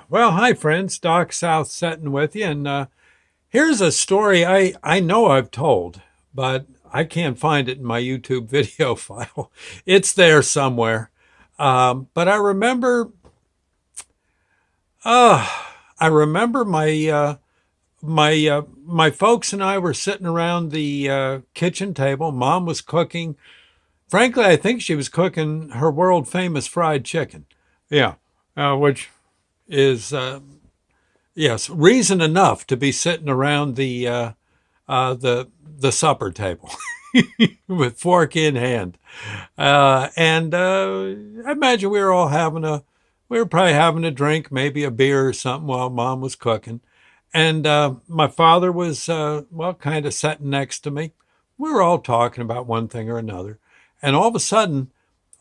Well, hi, friends. Doc South setting with you. And here's a story I know I've told, but I can't find it in my YouTube video file. It's there somewhere. But uh, I remember my folks and I were sitting around the kitchen table. Mom was cooking. Frankly, I think she was cooking her world famous fried chicken. Yeah, which is yes, reason enough to be sitting around the supper table with fork in hand. And I imagine we were probably having a drink, maybe a beer or something while Mom was cooking. And my father was, well, kind of sitting next to me. We were all talking about one thing or another. And all of a sudden,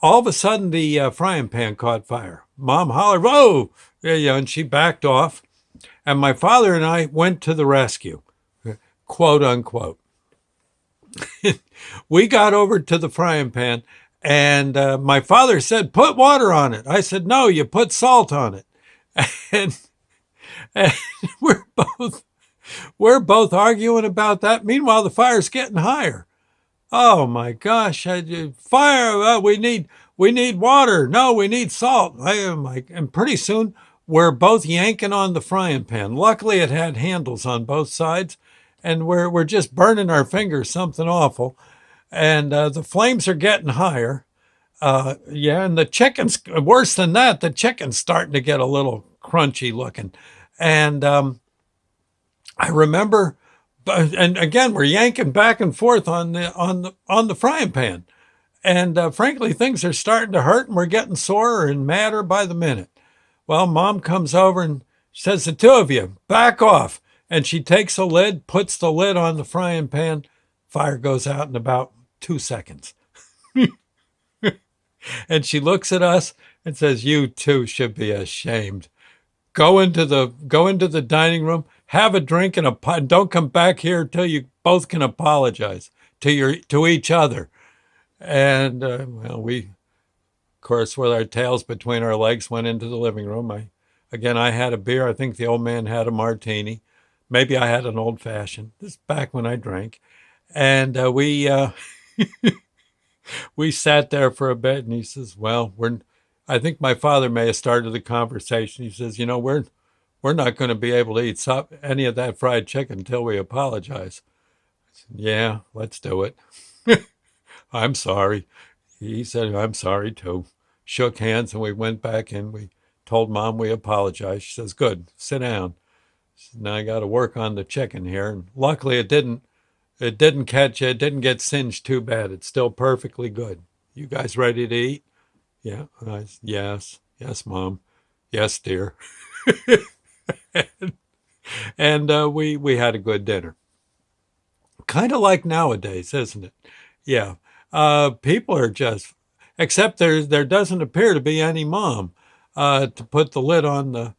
the frying pan caught fire. Mom hollered, "Whoa!" Yeah, yeah, and she backed off. And my father and I went to the rescue, quote unquote. We got over to the frying pan, and my father said, "Put water on it." I said, "No, you put salt on it." And, and we're both we're both arguing about that. Meanwhile, the fire's getting higher. Oh my gosh! Fire! We need water. No, we need salt. I am like, and pretty soon we're both yanking on the frying pan. Luckily, it had handles on both sides, and we're just burning our fingers something awful. And the flames are getting higher. Yeah, and the chicken's worse than that. The chicken's starting to get a little crunchy looking, and I remember, and again, we're yanking back and forth on the frying pan, and frankly, things are starting to hurt, and we're getting sorer and madder by the minute. Well, Mom comes over and says, "The two of you back off," and she takes a lid, puts the lid on the frying pan. Fire goes out in about 2 seconds, and she looks at us and says, "You two should be ashamed. Go into the dining room, have a drink and don't come back here till you both can apologize to each other." And well, we of course with our tails between our legs went into the living room. I had a beer. I think the old man had a martini. Maybe I had an old fashioned. This is back when I drank, and we sat there for a bit. And he says, "Well, we're." I think my father may have started the conversation. He says, we're not going to be able to eat any of that fried chicken until we apologize." "Yeah, let's do it." "I'm sorry." He said, "I'm sorry too." Shook hands and we went back in. We told Mom we apologized. She says, "Good, sit down." Said, "Now I got to work on the chicken here." And luckily it didn't get singed too bad. It's still perfectly good. "You guys ready to eat?" "Yeah." "Yes. Yes, Mom." "Yes, dear." And we had a good dinner. Kind of like nowadays, isn't it? Yeah. People are just, except there doesn't appear to be any mom to put the lid on the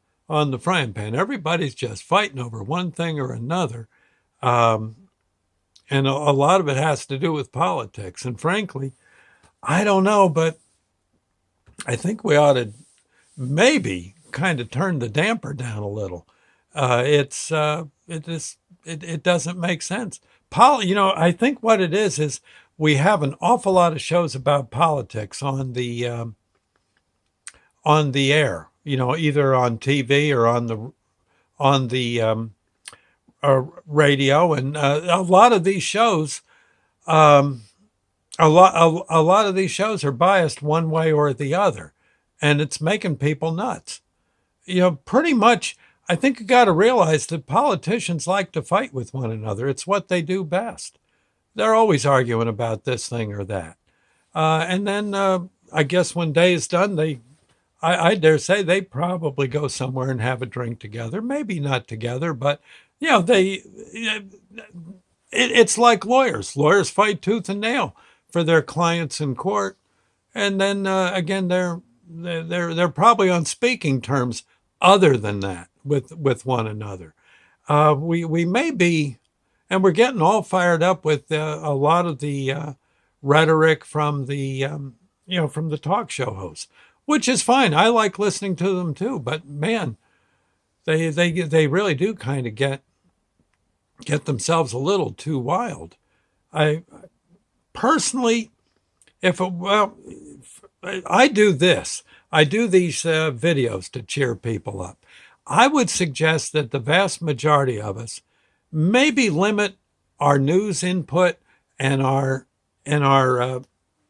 frying pan. Everybody's just fighting over one thing or another, um, and a lot of it has to do with politics. And frankly, I don't know, but I think we ought to maybe kind of turn the damper down a little. It doesn't make sense. I think what it is we have an awful lot of shows about politics on the air. Either on TV or on the radio, and a lot of these shows, um, a lot of these shows are biased one way or the other, and it's making people nuts. Pretty much, I think you got to realize that politicians like to fight with one another. It's what they do best. They're always arguing about this thing or that. And then I guess when day is done, I dare say they probably go somewhere and have a drink together. Maybe not together, but it's like lawyers. Lawyers fight tooth and nail for their clients in court, and then again, they're probably on speaking terms other than that with one another. We may be, and we're getting all fired up with a lot of the rhetoric from the talk show hosts, which is fine. I like listening to them too. But man, They really do kind of get themselves a little too wild. I personally, if it, well, I do this. I do these videos to cheer people up. I would suggest that the vast majority of us maybe limit our news input and our and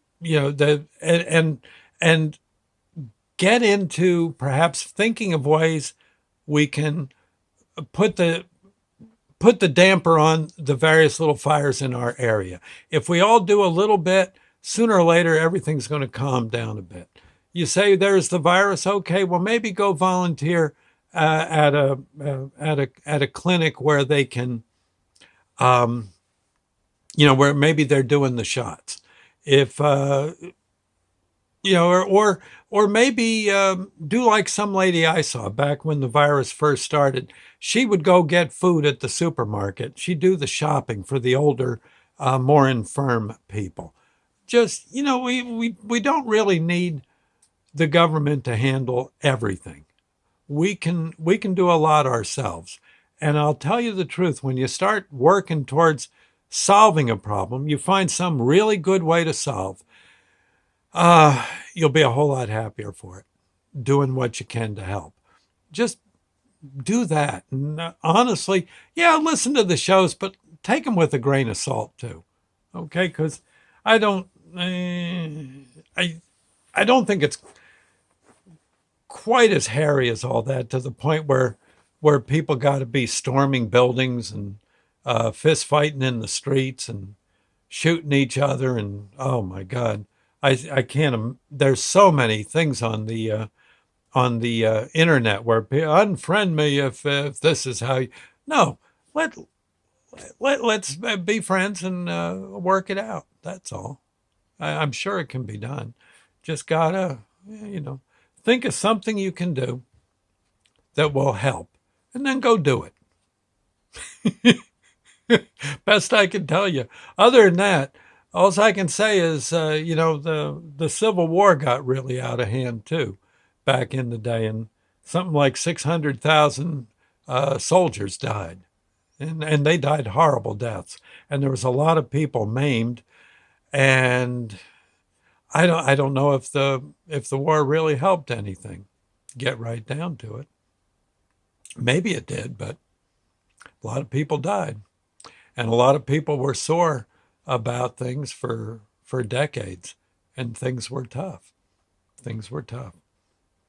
get into perhaps thinking of ways we can put the damper on the various little fires in our area. If we all do a little bit, sooner or later everything's going to calm down a bit. You say there's the virus, okay? Well, maybe go volunteer at a clinic where they can, where maybe they're doing the shots. If or maybe do like some lady I saw back when the virus first started. She would go get food at the supermarket. She'd do the shopping for the older, more infirm people. Just, we don't really need the government to handle everything. We can do a lot ourselves. And I'll tell you the truth, when you start working towards solving a problem, you find some really good way to solve, you'll be a whole lot happier for it, doing what you can to help. Just do that. And honestly, yeah, listen to the shows, but take them with a grain of salt too. Okay? Because I don't think it's quite as hairy as all that, to the point where people got to be storming buildings and fist fighting in the streets and shooting each other. And oh my God, I can't. There's so many things on the internet where people unfriend me if this is how you. No, let's be friends and work it out. That's all. I'm sure it can be done. Just gotta, think of something you can do that will help, and then go do it. Best I can tell you. Other than that, all I can say is, the Civil War got really out of hand too, back in the day, and something like 600,000 soldiers died, and they died horrible deaths, and there was a lot of people maimed, and I don't know if the war really helped anything. Get right down to it. Maybe it did, but a lot of people died. And a lot of people were sore about things for decades, and things were tough. Things were tough.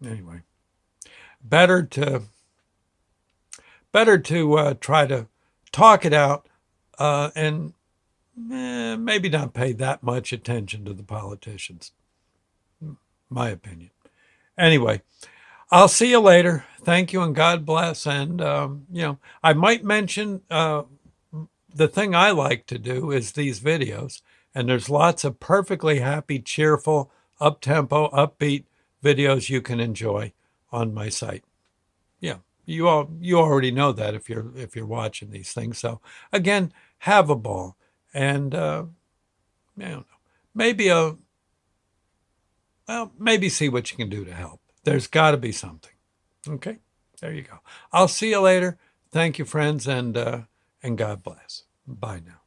Anyway, better to try to talk it out and maybe not pay that much attention to the politicians. My opinion. Anyway, I'll see you later. Thank you and God bless. And, I might mention the thing I like to do is these videos. And there's lots of perfectly happy, cheerful, up-tempo, upbeat videos you can enjoy on my site. Yeah, you already know that if you're watching these things. So again, have a ball. And I don't know, maybe see what you can do to help. There's got to be something. Okay, there you go. I'll see you later. Thank you, friends, and God bless. Bye now.